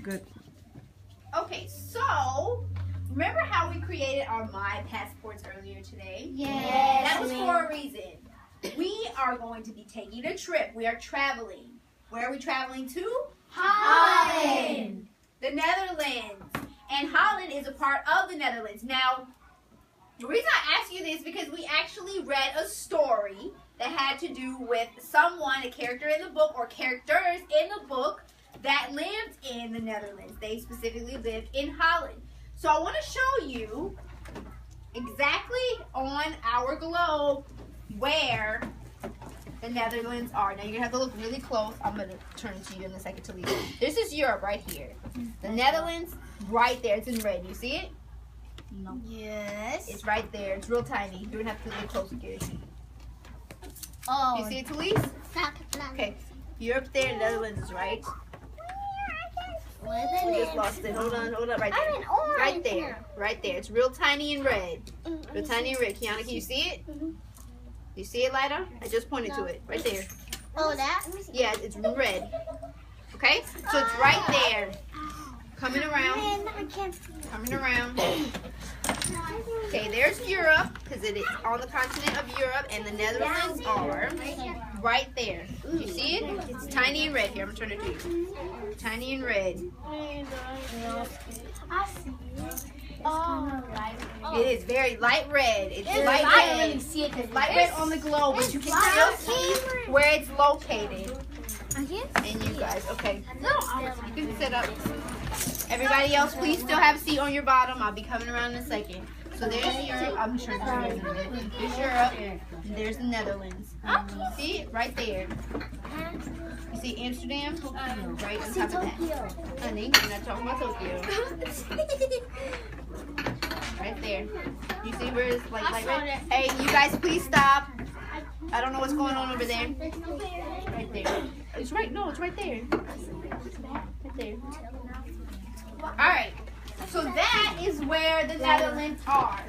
Good. Okay, so remember how we created our My Passports earlier today? Yes. That was for a reason. We are going to be taking a trip. We are traveling. Where are we traveling to? Holland. The Netherlands. And Holland is a part of the Netherlands. Now, the reason I ask you this is because we actually read a story that had to do with someone, a character in the book, or characters in the book that lived in the Netherlands. They specifically lived in Holland. So I want to show you exactly on our globe where the Netherlands are. Now you're going to have to look really close. I'm going to turn it to you in a second to leave. This is Europe right here. The Netherlands right there. It's in red. You see it? No. Yes. It's right there. It's real tiny. You're going to have to look closer, Gary. Oh. You see it, Talise? Okay. Europe there, the Netherlands is right. We just lost it. Hold on, right there. I'm in orange. Right there. Right there. It's real tiny and red. Real tiny and red. Kiana, can you see it? You see it, Lida? I just pointed to it. Right there. Oh, that? Yeah, it's red. Okay? So it's right there. Coming around. Coming around. Okay, there's Europe, because it is on the continent of Europe, and the Netherlands are right there. You see it? It's tiny and red. Here, I'm going to turn it to you. Tiny and red. I see it. Oh, It is very light red. It's I light can't really red. see it. It's light red on the globe, but you can still see where it's located. And you guys, okay. You can sit up. Everybody else, please still have a seat on your bottom. I'll be coming around in a second. So there's Europe. I'm sure there's Europe. And there's the Netherlands. See it? Right there. You see Amsterdam? Right on top of that. Honey, we're not talking about Tokyo. Right there. You see where it's like light red? Hey, you guys, please stop. I don't know what's going on over there. Right there. It's right. No, it's right there. Right there. Alright, so that is where the Netherlands are.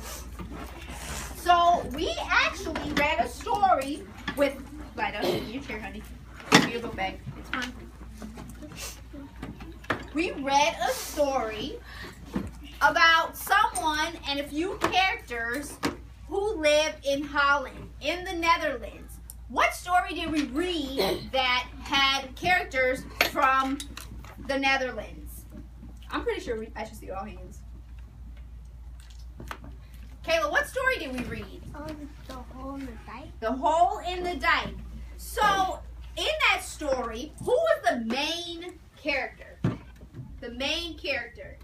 So we actually read a story with Lida, your chair, honey. Give your book back. It's fine. We read a story about someone and a few characters who lived in Holland, in the Netherlands. What story did we read that had characters from the Netherlands? I'm pretty sure I should see all hands. Kayla, what story did we read? The hole in the dike. The Hole in the Dike. So, in that story, who was the main character? The main character.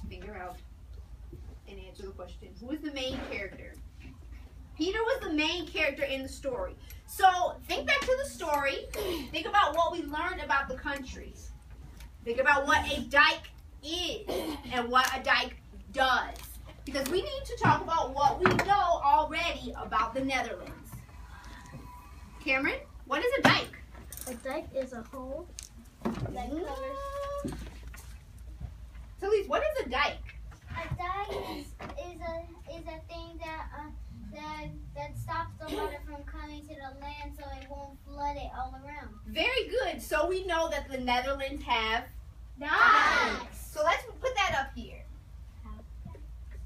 Figure out and answer the question. Who was the main character? Peter was the main character in the story. So, think back to the story. Think about what we learned about the countries. Think about what a dike is and what a dike does. Because we need to talk about what we know already about the Netherlands. Cameron, what is a dike? A dike is a hole that covers. Talise, what is a dike? A dike is a thing that stops the water from coming to the land so it won't flood it all around. Very good. So we know that the Netherlands have Dikes. So let's put that up here.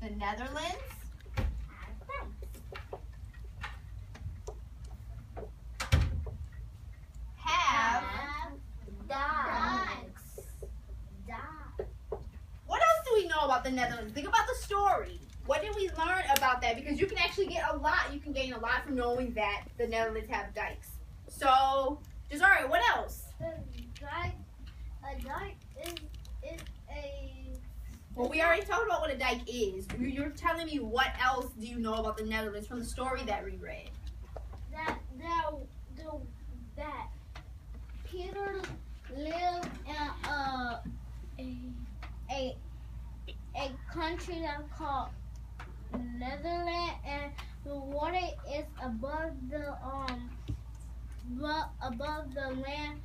The Netherlands have Dikes. What else do we know about the Netherlands? Think about the story. What did we learn about that? Because you can actually get a lot. You can gain a lot from knowing that the Netherlands have dikes. So, Jazari, what else? A dike is a. Well, we already talked about what a dike is. You're telling me what else do you know about the Netherlands from the story that we read? That Peter lived in a country that's called Netherlands, and the water is above the land,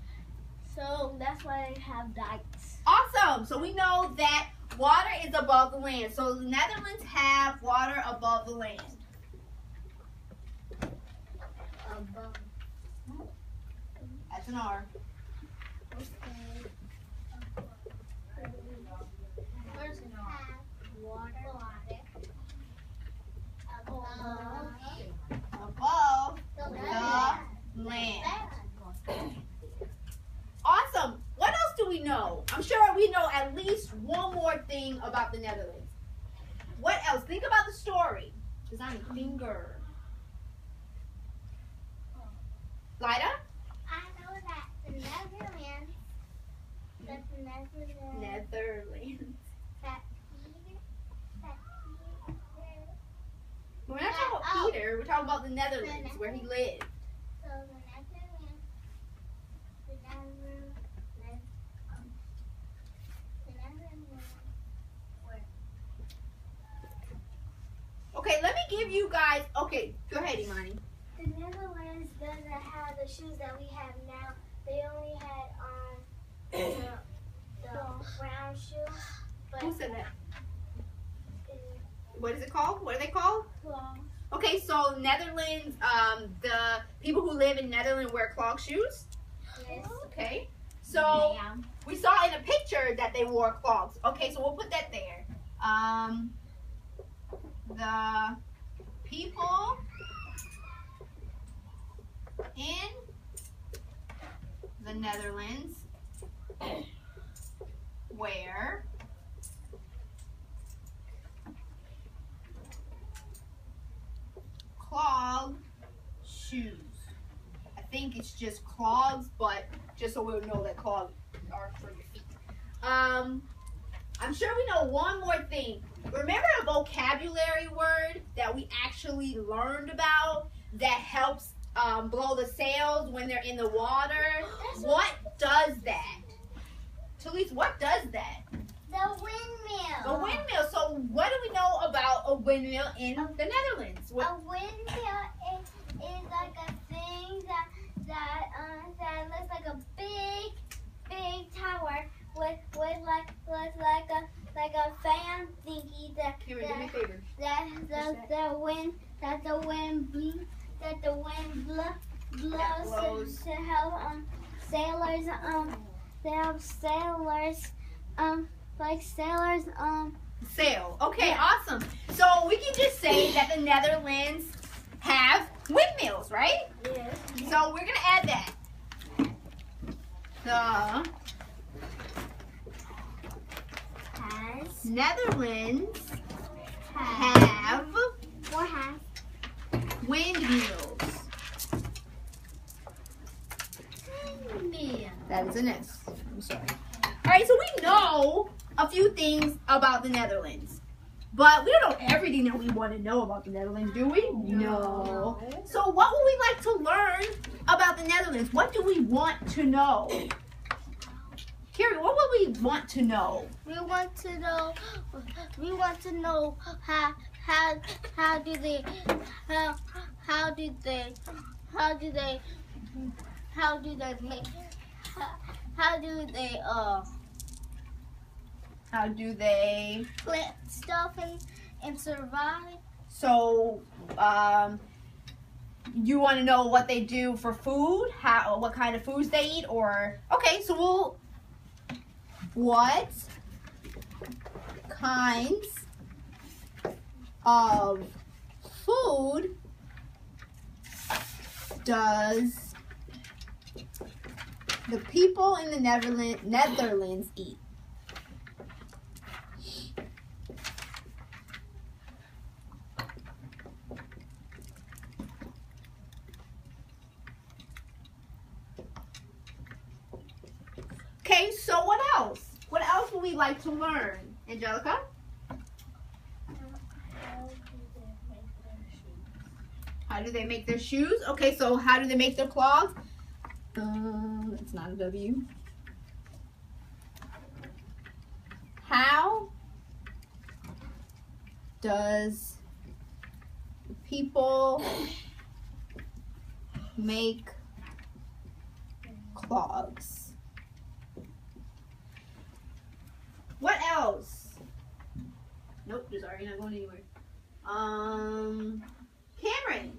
so that's why they have dikes. Awesome. So we know that water is above the land. So the Netherlands have water above the land. Above. That's an R. Okay. we know? I'm sure we know at least one more thing about the Netherlands. What else? Think about the story. Design a finger. Lida? I know that the Netherlands. Netherlands. That We're not talking about Peter. We're talking about the Netherlands, where he lived. So the Netherlands. The Netherlands. Okay, let me give you guys. Okay, go ahead, Imani. The Netherlands doesn't have the shoes that we have now. They only had the brown shoes. But Who said that? What is it called? What are they called? clogs. Okay, so Netherlands, the people who live in Netherlands wear clog shoes. Yes. Okay, so we saw in a picture that they wore clogs. Okay, so we'll put that there. The people in the Netherlands wear clog shoes. I think it's just clogs, but just so we'll know that clogs are for your feet. I'm sure we know one more thing. Remember a vocabulary word that we actually learned about that helps blow the sails when they're in the water? What does that? Talise, what does that? The windmill. A windmill. So what do we know about a windmill in the Netherlands? A windmill is like a thing that looks like a big tower with like a fan thingy Cameron, do me a favor. that the wind blows to help sailors Sail. Okay, awesome. So we can just say that the Netherlands have windmills, right? Yes. So we're gonna add that. The Netherlands have windmills. That is an S. I'm sorry. Alright, so we know a few things about the Netherlands. But we don't know everything that we want to know about the Netherlands, do we? No. So what would we like to learn about the Netherlands? What do we want to know? Carrie, what would we want to know? We want to know how do they plant stuff and survive. So, you want to know what they do for food? What kind of foods they eat? Or okay, so what kinds of food does the people in the Netherlands eat? Okay, so what else? What else would we like to learn? Angelica? How do they make their shoes? Okay, so how do they make their clogs? It's not a W. How does people make clogs? What else? Nope, just already not going anywhere. Cameron.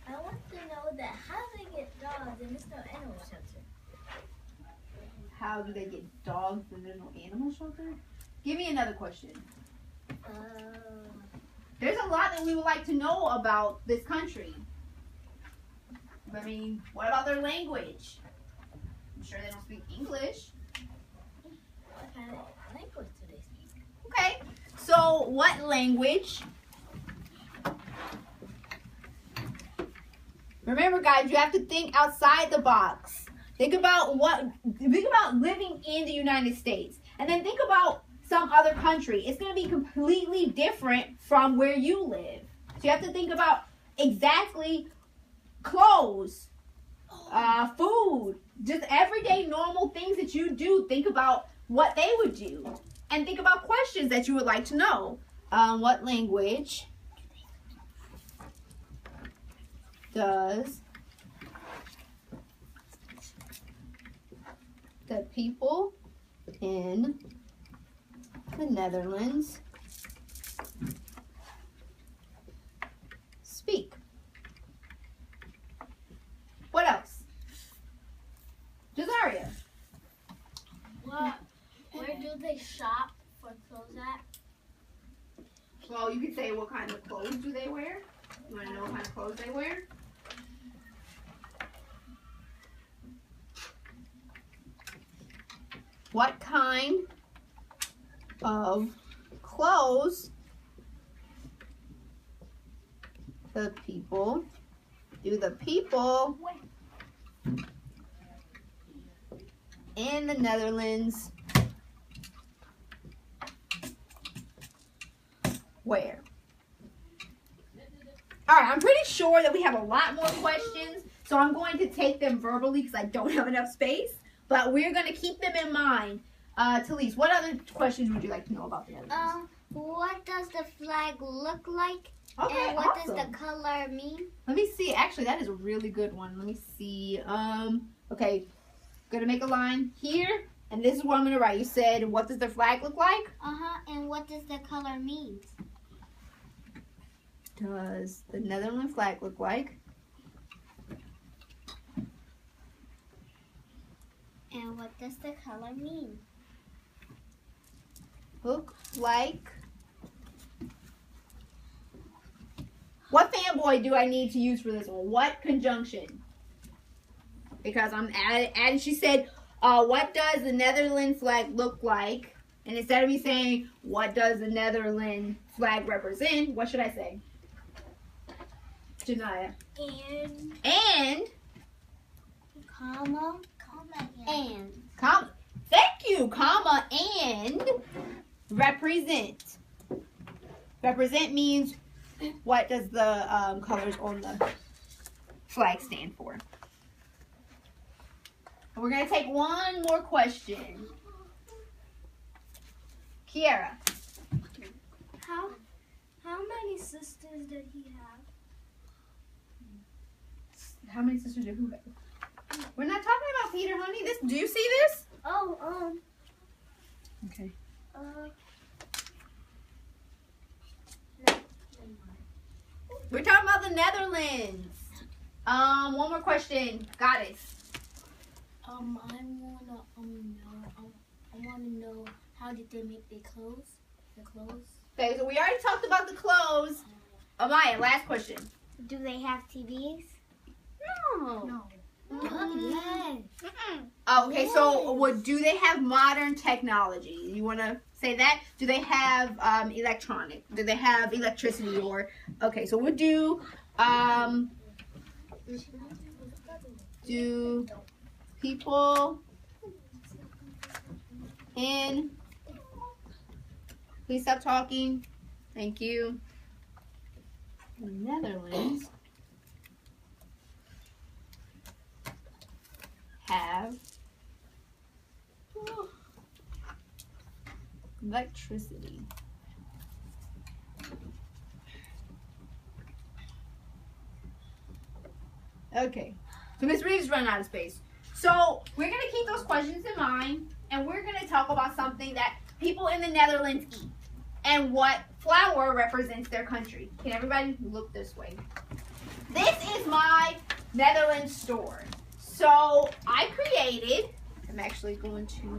I want to know that how they get dogs and there's no animal shelter. How do they get dogs when there's no animal shelter? Give me another question. There's a lot that we would like to know about this country. I mean, what about their language? I'm sure they don't speak English. What kind of language do they speak? Okay, so what language? Remember, guys, you have to think outside the box. Think about living in the United States, and then think about some other country. It's going to be completely different from where you live. So you have to think about exactly clothes, food, just everyday normal things that you do. Think about what they would do, and think about questions that you would like to know. What language does the people in the Netherlands speak? What else? Jazaria. Where do they shop for clothes at? Well, you could say what kind of clothes do they wear? You want to know what kind of clothes they wear? What kind of clothes do the people in the Netherlands wear? All right, I'm pretty sure that we have a lot more questions, so I'm going to take them verbally because I don't have enough space. But we're going to keep them in mind. Talise, what other questions would you like to know about the Netherlands? What does the flag look like? Okay, And what awesome. does the color mean? Let me see. Actually, that is a really good one. Let me see. Okay, gonna make a line here, and this is what I'm gonna write. You said, what does the flag look like? And what does the color mean? Does the Netherlands flag look like? And what does the color mean? Look like. What fanboy do I need to use for this one? What conjunction? Because I'm adding, she said, what does the Netherlands flag look like? And instead of me saying, what does the Netherlands flag represent? What should I say? Janaya. And. Comma. And. Comma. Thank you. Comma and represent. Represent means what does the colors on the flag stand for? And we're going to take one more question. Kiara. How many sisters did he have? How many sisters do who have? We're not talking about Peter, honey. Do you see this? Oh, Okay. We're talking about the Netherlands. One more question. Goddess. I wanna know how did they make their clothes? The clothes. Okay, so we already talked about the clothes. Amaya, last question. Do they have TVs? No. Yes. Oh, okay, so do they have modern technology? You want to say that? Do they have electronic? Do they have electricity? Or okay, so we'll do people in, please stop talking, thank you, the Netherlands have electricity. Okay, so Miss Reeves running out of space. So we're going to keep those questions in mind, and we're going to talk about something that people in the Netherlands eat and what flour represents their country. Can everybody look this way? This is my Netherlands store. So I created, I'm actually going to